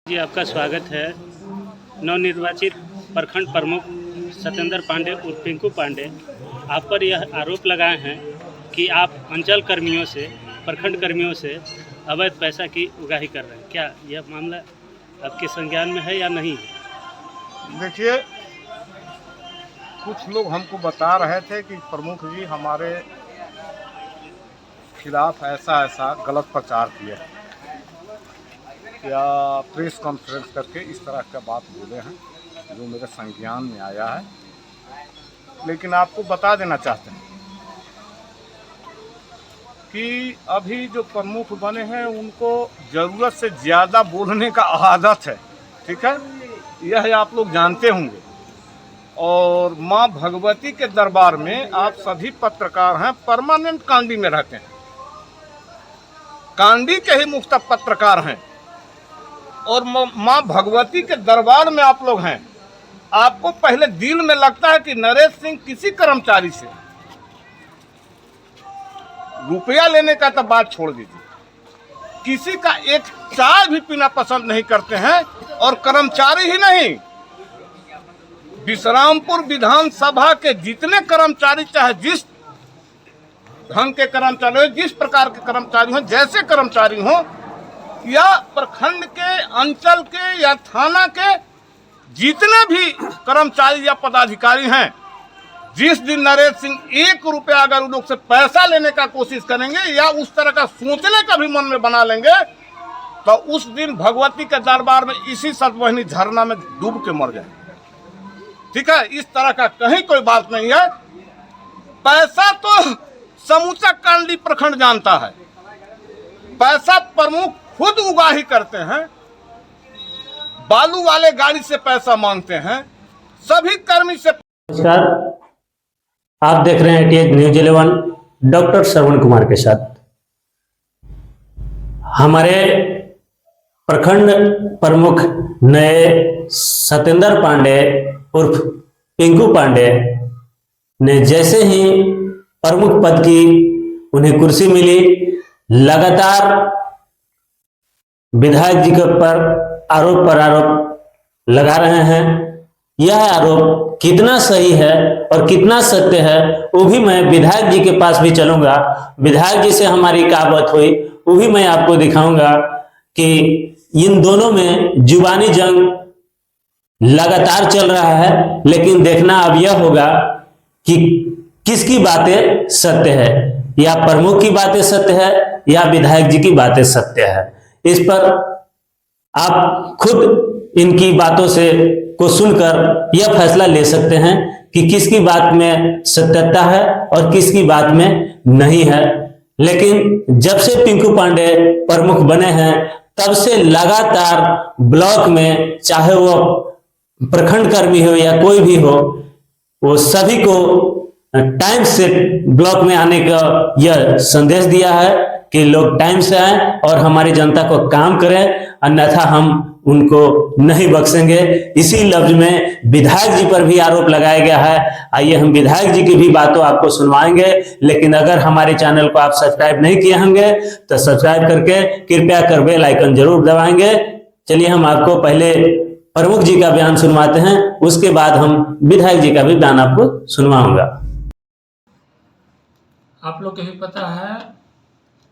जी आपका स्वागत है। नवनिर्वाचित प्रखंड प्रमुख सत्येंद्र पांडे और पिंकू पांडे आप पर यह आरोप लगाए हैं कि आप अंचल कर्मियों से, प्रखंड कर्मियों से अवैध पैसा की उगाही कर रहे हैं। क्या यह मामला आपके संज्ञान में है या नहीं? देखिए, कुछ लोग हमको बता रहे थे कि प्रमुख जी हमारे खिलाफ ऐसा ऐसा गलत प्रचार किया है या प्रेस कॉन्फ्रेंस करके इस तरह का बात बोले हैं, जो मेरे संज्ञान में आया है। लेकिन आपको बता देना चाहते हैं कि अभी जो प्रमुख बने हैं उनको ज़रूरत से ज़्यादा बोलने का आदत है। ठीक है, यह आप लोग जानते होंगे। और माँ भगवती के दरबार में आप सभी पत्रकार हैं, परमानेंट कांडी में रहते हैं, कांडी के ही मुख्य पत्रकार हैं। और माँ भगवती के दरबार में आप लोग हैं। आपको पहले दिल में लगता है कि नरेश सिंह किसी कर्मचारी से रुपया लेने का तो बात छोड़ दीजिए, किसी का एक चाय भी पीना पसंद नहीं करते हैं। और कर्मचारी ही नहीं, विश्रामपुर विधानसभा के जितने कर्मचारी, चाहे जिस ढंग के कर्मचारी हो, जिस प्रकार के कर्मचारी हो, जैसे कर्मचारी हो, या प्रखंड के, अंचल के या थाना के जितने भी कर्मचारी या पदाधिकारी हैं, जिस दिन नरेश सिंह 1 रुपया अगर उन लोग से पैसा लेने का कोशिश करेंगे या उस तरह का सोचने का भी मन में बना लेंगे, तो उस दिन भगवती के दरबार में इसी सतवहिनी झरना में डूब के मर जाए। ठीक है, इस तरह का कहीं कोई बात नहीं है। पैसा तो समूचा कांडी प्रखंड जानता है। पैसा प्रमुख खुद उगाही करते हैं, बालू वाले गाड़ी से पैसा मांगते हैं, सभी कर्मी से। नमस्कार, आप देख रहे हैं TH news 11 doctor Shravan Kumar के साथ। हमारे प्रखंड प्रमुख नए सत्येंद्र पांडे उर्फ पिंकू पांडे ने जैसे ही प्रमुख पद की उन्हें कुर्सी मिली, लगातार विधायक जी के ऊपर आरोप पर आरोप लगा रहे हैं। यह आरोप कितना सही है और कितना सत्य है, वो भी मैं विधायक जी के पास भी चलूंगा। विधायक जी से हमारी क्या बात हुई वो भी मैं आपको दिखाऊंगा कि इन दोनों में जुबानी जंग लगातार चल रहा है। लेकिन देखना अब यह होगा कि किसकी बातें सत्य है, या प्रमुख की बातें सत्य है या विधायक जी की बातें सत्य है। इस पर आप खुद इनकी बातों से को सुनकर यह फैसला ले सकते हैं कि किसकी बात में सत्यता है और किसकी बात में नहीं है। लेकिन जब से पिंकू पांडे प्रमुख बने हैं, तब से लगातार ब्लॉक में, चाहे वो प्रखंड कर्मी हो या कोई भी हो, वो सभी को टाइम से ब्लॉक में आने का यह संदेश दिया है कि लोग टाइम से आए और हमारी जनता को काम करें, अन्यथा हम उनको नहीं बख्शेंगे। इसी लफ्ज में विधायक जी पर भी आरोप लगाया गया है। आइए हम विधायक जी की भी बातों आपको सुनवाएंगे। लेकिन अगर हमारे चैनल को आप सब्सक्राइब नहीं किए होंगे तो सब्सक्राइब करके कृपया कर बेल आइकन जरूर दबाएंगे। चलिए हम आपको पहले प्रमुख जी का बयान सुनवाते हैं, उसके बाद हम विधायक जी का भी बयान आपको सुनवाऊंगा। आप लोग को भी पता है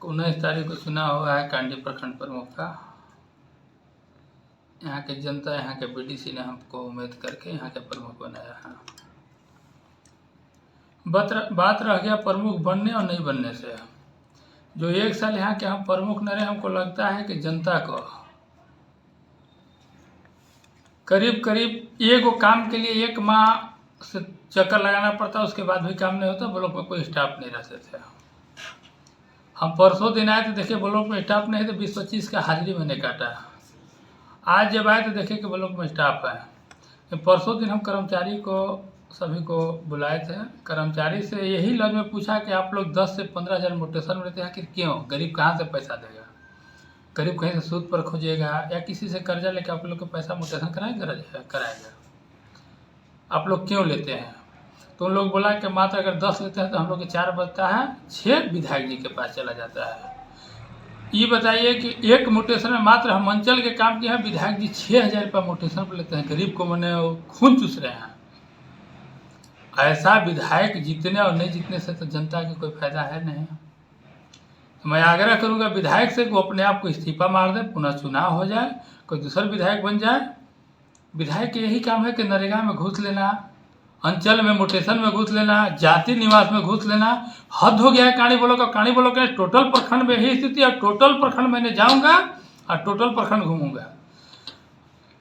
19 तारीख को चुनाव हुआ है कांडी प्रखंड प्रमुख का। यहाँ के जनता, यहाँ के BDC ने हमको उम्मीद करके यहाँ के प्रमुख बनाया है। बात रह गया प्रमुख बनने और नहीं बनने से। जो 1 साल यहाँ के हम प्रमुख न रहे, हमको लगता है कि जनता को करीब करीब एगो काम के लिए 1 माह से चक्कर लगाना पड़ता, उसके बाद भी काम नहीं होता। ब्लॉक में कोई स्टाफ नहीं रहते थे। हम परसों दिन आए तो देखे ब्लॉक में स्टाफ नहीं, तो 20-25 का हाजिरी मैंने काटा। आज जब आए तो देखे कि ब्लॉक में स्टाफ है। परसों दिन हम कर्मचारी को सभी को बुलाए थे। कर्मचारी से यही लफ्ज में पूछा कि आप लोग 10 से 15 हज़ार मोटेशन में रहते हैं, कि क्यों? गरीब कहाँ से पैसा देगा? गरीब कहीं से सूद पर खोजेगा या किसी से कर्जा लेकर आप लोग को पैसा मोटेशन कराएगा? आप लोग क्यों लेते हैं? तो उन लोग बोला कि मात्र अगर 10 लेते हैं तो हम लोग के 4 बचता है, 6 विधायक जी के पास चला जाता है। ये बताइए कि एक मोटेशन में मात्र हम अंचल के काम किए हैं, विधायक जी 6,000 रुपये मोटेशन पर लेते हैं, गरीब को मैंने खून चूस रहे हैं। ऐसा विधायक जीतने और नहीं जीतने से तो जनता की कोई फायदा है नहीं। तो मैं आग्रह करूंगा विधायक से वो अपने आप को इस्तीफा मार दे, पुनः चुनाव हो जाए, कोई दूसरा विधायक बन जाए। विधायक के यही काम है कि नरेगा में घूस लेना, अंचल में मोटेशन में घूस लेना, जाति निवास में घूस लेना। हद हो गया है कांडी ब्लॉक का। कांडी ब्लॉक के टोटल प्रखंड में यही स्थिति है। टोटल प्रखंड मैंने जाऊंगा और टोटल प्रखंड घूमूंगा।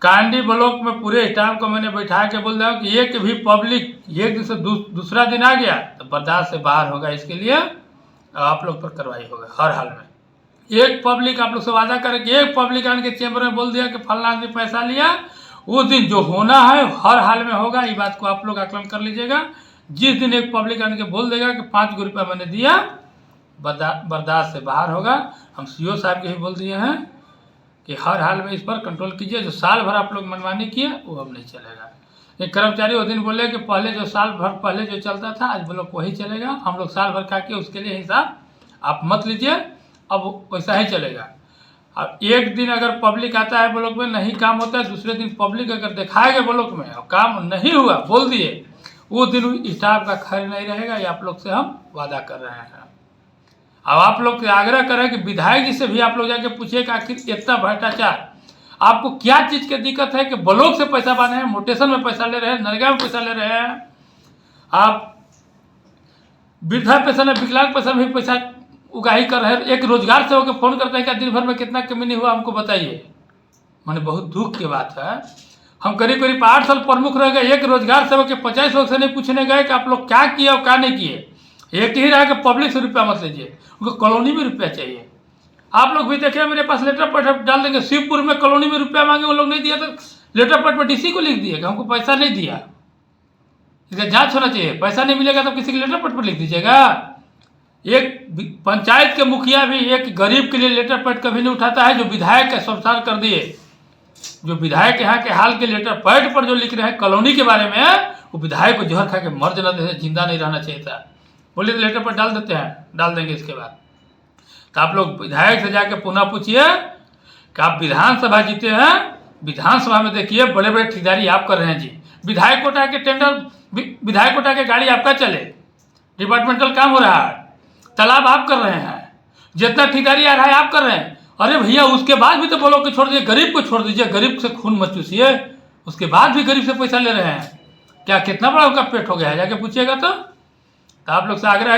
कांडी ब्लॉक में पूरे स्टाफ को मैंने बैठा के बोल दिया कि एक भी पब्लिक एक दिन से दूसरा दिन आ गया तो बर्दाश्त से बाहर होगा। इसके लिए आप लोग पर कार्रवाई होगा हर हाल में। एक पब्लिक आप लोग से वादा करें कि एक पब्लिक आने के चैम्बर में बोल दिया कि फलना आदमी पैसा लिया, उस दिन जो होना है हर हाल में होगा। ये बात को आप लोग आकलन कर लीजिएगा। जिस दिन एक पब्लिक आने के बोल देगा कि 5 रुपया मैंने दिया, बर्दाश्त से बाहर होगा। हम सीओ साहब के ही बोल दिए हैं कि हर हाल में इस पर कंट्रोल कीजिए। जो साल भर आप लोग मनमानी किए वो अब नहीं चलेगा। एक कर्मचारी उस दिन बोले कि पहले जो साल भर पहले जो चलता था आज ब्लॉक वही चलेगा। हम लोग साल भर का किए उसके लिए हिसाब आप मत लीजिए, अब वैसा ही चलेगा। अब एक दिन अगर पब्लिक आता है ब्लॉक में नहीं काम होता है, दूसरे दिन पब्लिक अगर दिखाएगा ब्लॉक में और काम नहीं हुआ बोल दिए, वो दिन स्टाफ का खैर नहीं रहेगा। ये आप लोग से हम वादा कर रहे हैं। अब आप लोग से आग्रह करें कि विधायक जी से भी आप लोग जाके पूछिए कि आखिर इतना भ्रष्टाचार आपको क्या चीज़ की दिक्कत है कि ब्लॉक से पैसा बांधे हैं, मोटेशन में पैसा ले रहे हैं, नरेगा में पैसा ले रहे हैं, आप वृद्धा पेंशन में विकलांग पेंशन में भी पैसा उगाही कर रहे हैं। एक रोजगार से होकर फोन करते हैं कि दिन भर में कितना कमी हुआ हमको बताइए। मैंने बहुत दुख की बात है। हम करीब करीब 8 साल प्रमुख रह गए, एक रोजगार सेवक के 50 लोग से नहीं पूछने गए कि आप लोग क्या किए और क्या नहीं किए। एक ही रहा कि पब्लिक से रुपया मत लीजिए, उनको कॉलोनी में रुपया चाहिए। आप लोग भी देखिए, मेरे पास लेटर पैड डाल देंगे, शिवपुर में कॉलोनी में रुपया मांगे, वो लोग नहीं दिया तो लेटर पैड पर डीसी को लिख दिए कि हमको पैसा नहीं दिया। इसका जांच होना चाहिए। पैसा नहीं मिलेगा तो किसी के लेटर पैड पर लिख दीजिएगा। एक पंचायत के मुखिया भी एक गरीब के लिए लेटर पैड कभी नहीं उठाता है, जो विधायक का संसार कर दिए। जो विधायक यहाँ के हाल के लेटर पैड पर जो लिख रहे हैं कॉलोनी के बारे में, वो विधायक को जहर खा के मर जाना, जिंदा नहीं रहना चाहिए था। बोलिए तो लेटर पर डाल देते हैं, डाल देंगे। इसके बाद तो आप लोग विधायक से जाके पुनः पूछिए कि आप विधानसभा जीते हैं, विधानसभा में देखिए बड़े बड़े ठेकेदारी आप कर रहे हैं जी। विधायक कोटा के टेंडर, विधायक कोटा के गाड़ी आपका चले, डिपार्टमेंटल काम हो रहा है, तालाब आप कर रहे हैं, जितना ठेकेदारी आ रहा है आप कर रहे हैं। अरे भैया उसके बाद भी तो बोलो कि छोड़ दीजिए, गरीब को छोड़ दीजिए, गरीब से खून मत चूसिए। उसके बाद भी गरीब से पैसा ले रहे हैं, क्या कितना बड़ा उनका पेट हो गया है, जाके पूछिएगा तो आप लोग से आग्रह है कि